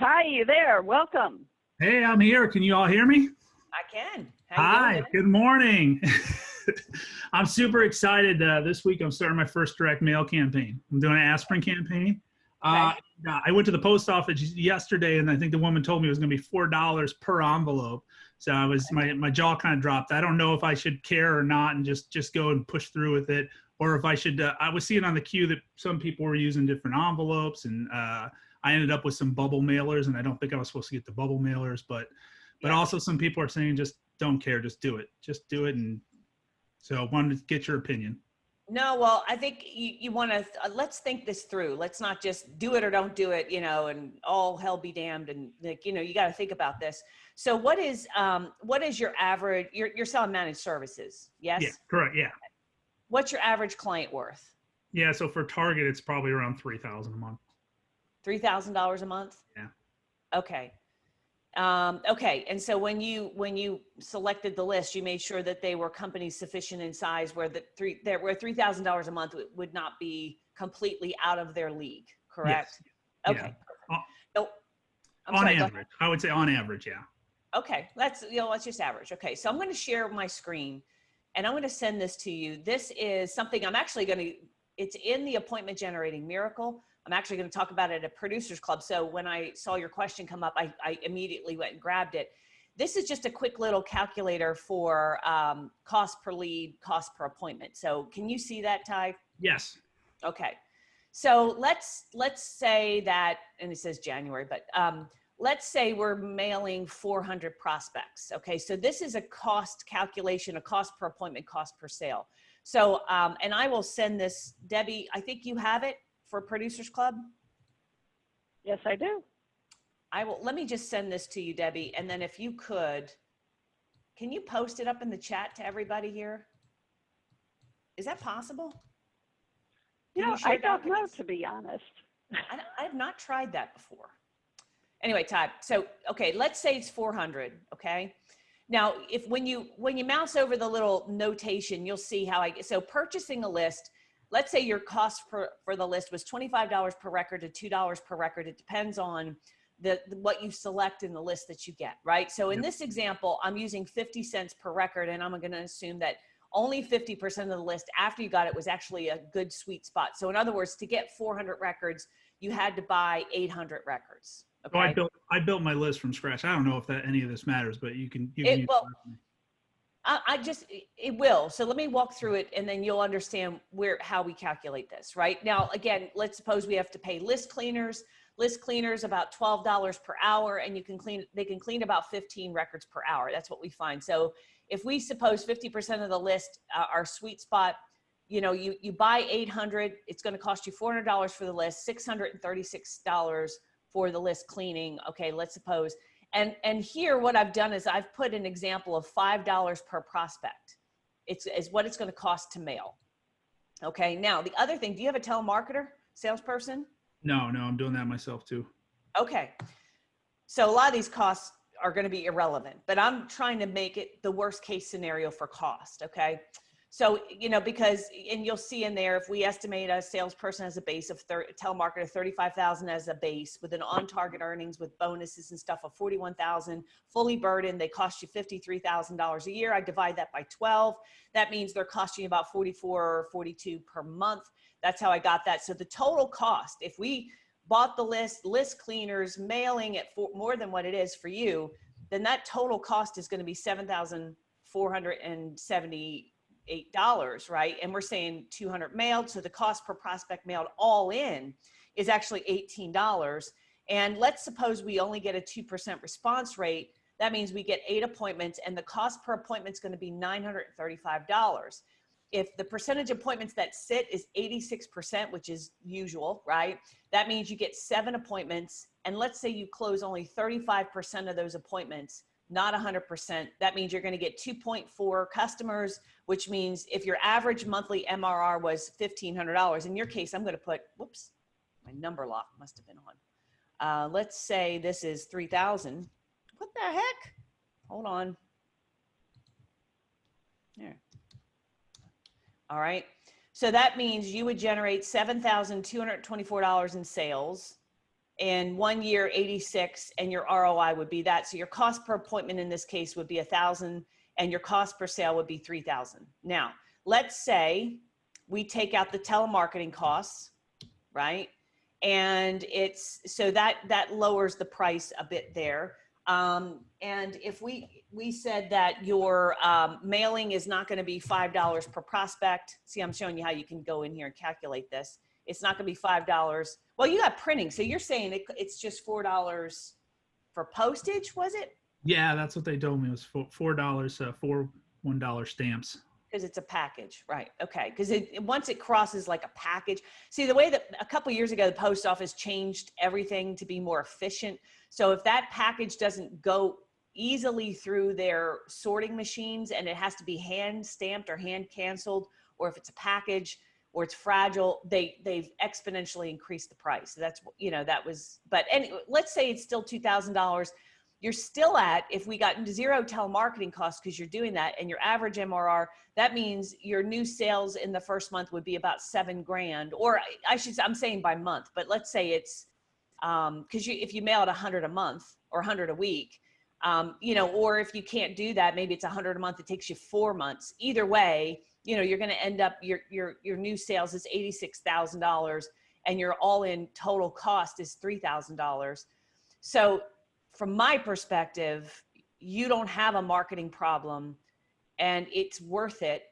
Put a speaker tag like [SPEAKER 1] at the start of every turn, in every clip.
[SPEAKER 1] Hi, you there? Welcome.
[SPEAKER 2] Hey, I'm here. Can you all hear me?
[SPEAKER 3] I can. How you doing,
[SPEAKER 2] Hi,
[SPEAKER 3] man?
[SPEAKER 2] good morning. I'm super excited. This week I'm starting my first direct mail campaign. I'm doing an aspirin campaign.
[SPEAKER 3] Okay.
[SPEAKER 2] Uh, I went to the post office yesterday, and I think the woman told me it was going to be $4 per envelope. So I was my jaw kind of dropped. I don't know if I should care or not, and just go and push through with it, or if I should. I was seeing on the queue that some people were using different envelopes, and I ended up with some bubble mailers, and I don't think I was supposed to get the bubble mailers, but
[SPEAKER 3] Yeah.
[SPEAKER 2] also some people are saying just don't care, just do it. And so I wanted to get your opinion.
[SPEAKER 3] No, well, I think you want to, let's think this through. Let's not just do it or don't do it, and all hell be damned. And like, you got to think about this. So what is your average, you're selling managed services.
[SPEAKER 2] Yeah,
[SPEAKER 3] Yes.
[SPEAKER 2] correct. Yeah.
[SPEAKER 3] What's your average client worth?
[SPEAKER 2] Yeah. So for Target, it's probably around 3,000 a month.
[SPEAKER 3] $3,000 a month.
[SPEAKER 2] Yeah.
[SPEAKER 3] Okay. Okay. And so when you selected the list, you made sure that they were companies sufficient in size where where $3,000 a month would not be completely out of their league, correct?
[SPEAKER 2] Yes.
[SPEAKER 3] Okay.
[SPEAKER 2] Yeah.
[SPEAKER 3] So I'm
[SPEAKER 2] On
[SPEAKER 3] sorry.
[SPEAKER 2] average, I would say on average. Yeah.
[SPEAKER 3] Okay. Let's just average. Okay. So I'm going to share my screen and I'm going to send this to you. This is something I'm actually it's in the appointment generating miracle. I'm actually going to talk about it at Producers Club. So when I saw your question come up, I immediately went and grabbed it. This is just a quick little calculator for cost per lead, cost per appointment. So can you see that, Ty?
[SPEAKER 2] Yes.
[SPEAKER 3] Okay. So let's say that, and it says January, but let's say we're mailing 400 prospects. Okay. So this is a cost calculation, a cost per appointment, cost per sale. So, and I will send this, Debbie, I think you have it for Producers Club?
[SPEAKER 1] Yes, I do.
[SPEAKER 3] Let me just send this to you, Debbie. And then if you could, can you post it up in the chat to everybody here? Is that possible?
[SPEAKER 1] I don't know, to be honest.
[SPEAKER 3] I have not tried that before. Anyway, Todd, so, okay, let's say it's 400, okay? Now, when you mouse over the little notation, you'll see how so purchasing a list, let's say your cost for the list was $25 per record to $2 per record. It depends on what you select in the list that you get, right? So in this example, I'm using 50 cents per record, and I'm going to assume that only 50% of the list after you got it was actually a good sweet spot. So in other words, to get 400 records, you had to buy 800 records. Okay.
[SPEAKER 2] So I built my list from scratch. I don't know if any of this matters, but you can
[SPEAKER 3] it will. So let me walk through it and then you'll understand how we calculate this, right? Now, again, let's suppose we have to pay list cleaners about $12 per hour, and they can clean about 15 records per hour. That's what we find. So if we suppose 50% of the list, our sweet spot, you buy 800, it's going to cost you $400 for the list, $636 for the list cleaning. Okay, let's suppose. And here what I've done is I've put an example of $5 per prospect. Is what it's going to cost to mail. Okay, now the other thing, do you have a telemarketer, salesperson?
[SPEAKER 2] No, I'm doing that myself too.
[SPEAKER 3] Okay, so a lot of these costs are going to be irrelevant, but I'm trying to make it the worst case scenario for cost. Okay. So, because, and you'll see in there, if we estimate a salesperson as a base of telemarketer, 35,000 as a base with an on-target earnings with bonuses and stuff of 41,000, fully burdened, they cost you $53,000 a year. I divide that by 12. That means they're costing you about 44 or 42 per month. That's how I got that. So the total cost, if we bought the list cleaners, mailing it for more than what it is for you, then that total cost is going to be $7,478, right? And we're saying 200 mailed. So the cost per prospect mailed all in is actually $18. And let's suppose we only get a 2% response rate. That means we get 8 appointments and the cost per appointment is going to be $935. If the percentage of appointments that sit is 86%, which is usual, right? That means you get 7 appointments. And let's say you close only 35% of those appointments, not 100%. That means you're going to get 2.4 customers, which means if your average monthly MRR was $1,500, in your case, I'm going to put, whoops, my number lock must have been on. Let's say this is 3,000. What the heck? Hold on. There. All right. So that means you would generate $7,224 in sales. in 1 year, 86, and your ROI would be that. So your cost per appointment in this case would be 1,000, and your cost per sale would be 3,000. Now, let's say we take out the telemarketing costs, right? And it's, so that lowers the price a bit there. And if we said that your mailing is not going to be $5 per prospect. See, I'm showing you how you can go in here and calculate this. It's not going to be $5. Well, you got printing. So you're saying it's just $4 for postage, was it?
[SPEAKER 2] Yeah, that's what they told me. It was $4, four $1 stamps.
[SPEAKER 3] Because it's a package, right? Okay, because once it crosses like a package. See, the way that a couple years ago, the post office changed everything to be more efficient. So if that package doesn't go easily through their sorting machines and it has to be hand stamped or hand canceled, or if it's a package or it's fragile, they've exponentially increased the price. So that's, you know, that was, but anyway, let's say it's still $2,000. You're still at, if we got into zero telemarketing costs, because you're doing that, and your average MRR, that means your new sales in the first month would be about $7,000, or I'm saying by month, but let's say it's, because if you mail it 100 a month or 100 a week, you know, or if you can't do that, maybe it's 100 a month, it takes you 4 months. Either way, you know, you're going to end up, your new sales is $86,000 and your all-in total cost is $3,000. So from my perspective, you don't have a marketing problem and it's worth it.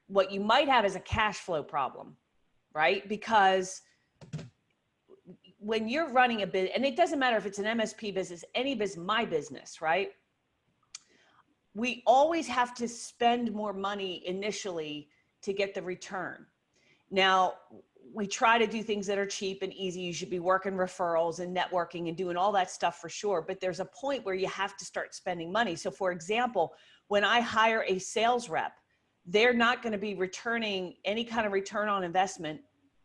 [SPEAKER 3] What you might have is a cash flow problem, right? Because when you're running a business, and it doesn't matter if it's an MSP business, any business, my business, right? We always have to spend more money initially to get the return. Now, we try to do things that are cheap and easy. You should be working referrals and networking and doing all that stuff for sure. But there's a point where you have to start spending money. So for example, when I hire a sales rep, they're not going to be returning any kind of return on investment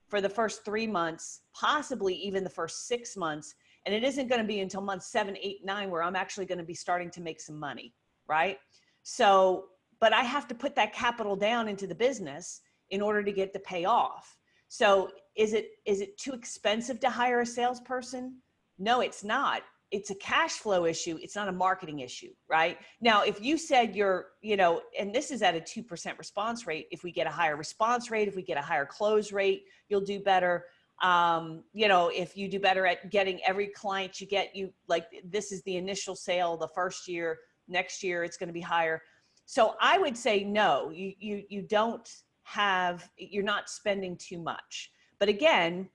[SPEAKER 3] for the first 3 months, possibly even the first 6 months. And it isn't going to be until month 7, 8, 9, where I'm actually going to be starting to make some money, right? So, but I have to put that capital down into the business in order to get the payoff. So is it too expensive to hire a salesperson? No, it's not. It's a cash flow issue. It's not a marketing issue, right? Now, if you said you're, you know, and this is at a 2% response rate, if we get a higher response rate, if we get a higher close rate, you'll do better. You know, if you do better at getting every client you get, you like, this is the initial sale the first year, next year it's going to be higher. So I would say, no, you don't have, you're not spending too much. But again,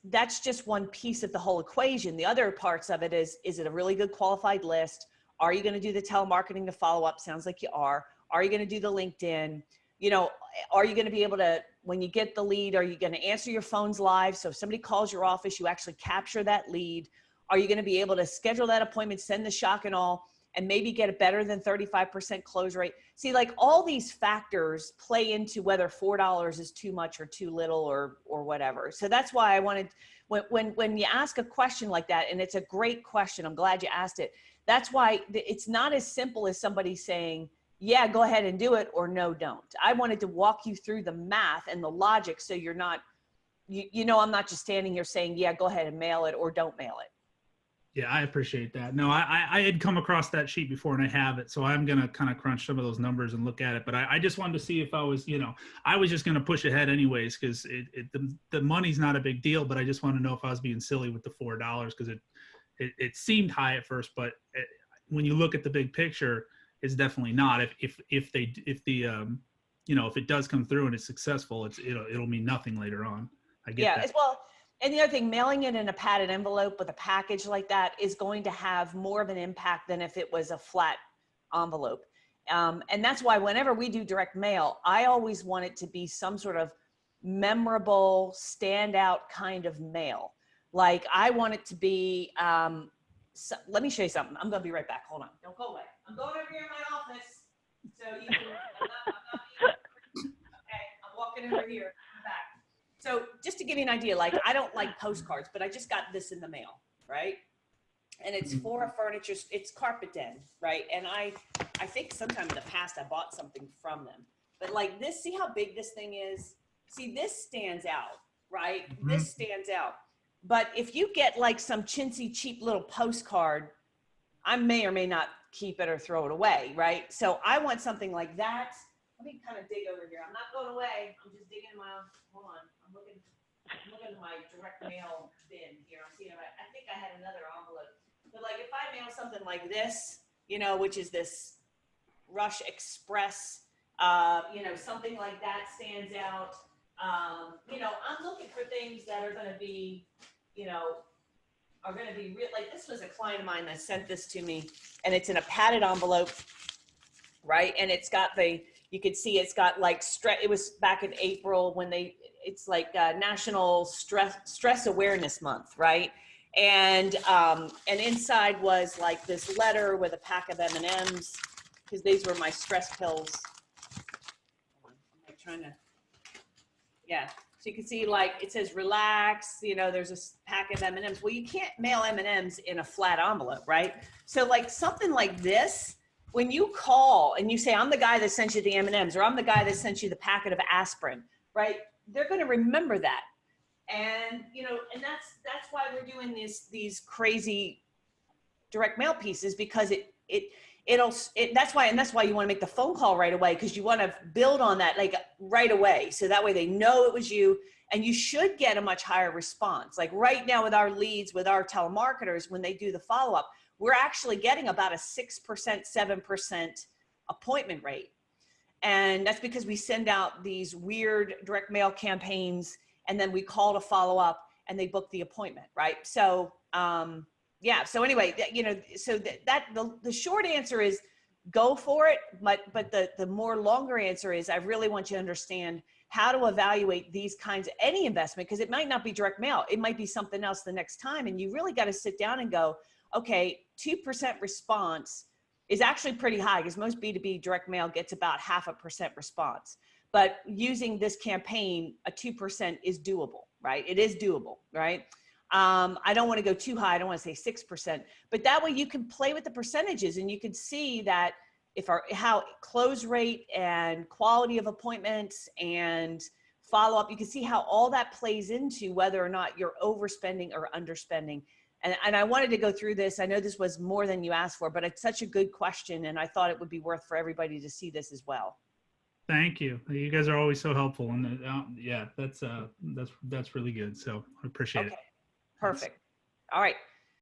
[SPEAKER 3] that's just one piece of the whole equation. The other parts of it is it a really good qualified list? Are you going to do the telemarketing to follow up? Sounds like you are. Are you going to do the LinkedIn? You know, are you going to be able to, when you get the lead, are you going to answer your phones live? So if somebody calls your office, you actually capture that lead. Are you going to be able to schedule that appointment, send the shock and all, and maybe get a better than 35% close rate? See, like all these factors play into whether $4 is too much or too little or whatever. So that's why I wanted, when you ask a question like that, and it's a great question, I'm glad you asked it. That's why it's not as simple as somebody saying, yeah, go ahead and do it, or no, don't. I wanted to walk you through the math and the logic so you're not, you know, I'm not just standing here saying, yeah, go ahead and mail it or don't mail it.
[SPEAKER 2] Yeah, I appreciate that. No, I had come across that sheet before and I have it. So I'm going to kind of crunch some of those numbers and look at it. But I just wanted to see if I was, you know, I was just going to push ahead anyways, because the money's not a big deal. But I just want to know if I was being silly with the $4, because it seemed high at first. But when you look at the big picture, it's definitely not. If you know, if it does come through and it's successful, it'll mean nothing later on. I get that.
[SPEAKER 3] As well. And the other thing, mailing it in a padded envelope with a package like that is going to have more of an impact than if it was a flat envelope. And that's why whenever we do direct mail, I always want it to be some sort of memorable, standout kind of mail. Like I want it to be, let me show you something. I'm going to be right back. Hold on. Don't go away. I'm going over here in my office. So you can, okay, I'm walking over here. I'm back. So just to give you an idea, like I don't like postcards, but I just got this in the mail, right? And it's for a furniture, it's Carpet Den, right? And I think sometime in the past I bought something from them. But like this, see how big this thing is? See, this stands out, right? Mm-hmm. This stands out. But if you get like some chintzy, cheap little postcard, I may or may not keep it or throw it away, right? So I want something like that. Let me kind of dig over here. I'm not going away. I'm just digging my, hold on. I'm looking at my direct mail bin here. I'm seeing, I think I had another envelope. But like if I mail something like this, you know, which is this Rush Express, you know, something like that stands out. You know, I'm looking for things that are going to be, you know, are going to be real. Like this was a client of mine that sent this to me, and it's in a padded envelope, right? And it's got the, you could see it's got like it was back in April when it's like National Stress Awareness Month, right? And inside was like this letter with a pack of M&Ms, because these were my stress pills. I'm like trying to, yeah. So you can see like it says relax, you know, there's a pack of M&Ms. Well, you can't mail M&Ms in a flat envelope, right? So like something like this, when you call and you say, I'm the guy that sent you the M&Ms, or I'm the guy that sent you the packet of aspirin, right? They're going to remember that. And, you know, and that's why we're doing these crazy direct mail pieces, because that's why you want to make the phone call right away, because you want to build on that like right away. So that way they know it was you, and you should get a much higher response. Like right now with our leads, with our telemarketers, when they do the follow-up, we're actually getting about a 6%, 7% appointment rate. And that's because we send out these weird direct mail campaigns, and then we call to follow up and they book the appointment, right? So, yeah. So anyway, you know, so the short answer is go for it. But the more longer answer is, I really want you to understand how to evaluate these kinds of any investment, because it might not be direct mail. It might be something else the next time. And you really got to sit down and go, okay, 2% response is actually pretty high, because most B2B direct mail gets about 0.5% response. But using this campaign, a 2% is doable, right? It is doable, right? I don't want to go too high. I don't want to say 6%, but that way you can play with the percentages, and you can see that how close rate and quality of appointments and follow up, you can see how all that plays into whether or not you're overspending or underspending. And I wanted to go through this. I know this was more than you asked for, but it's such a good question, and I thought it would be worth for everybody to see this as well.
[SPEAKER 2] Thank you. You guys are always so helpful, and yeah, that's really good. So I appreciate it.
[SPEAKER 3] Perfect. All right.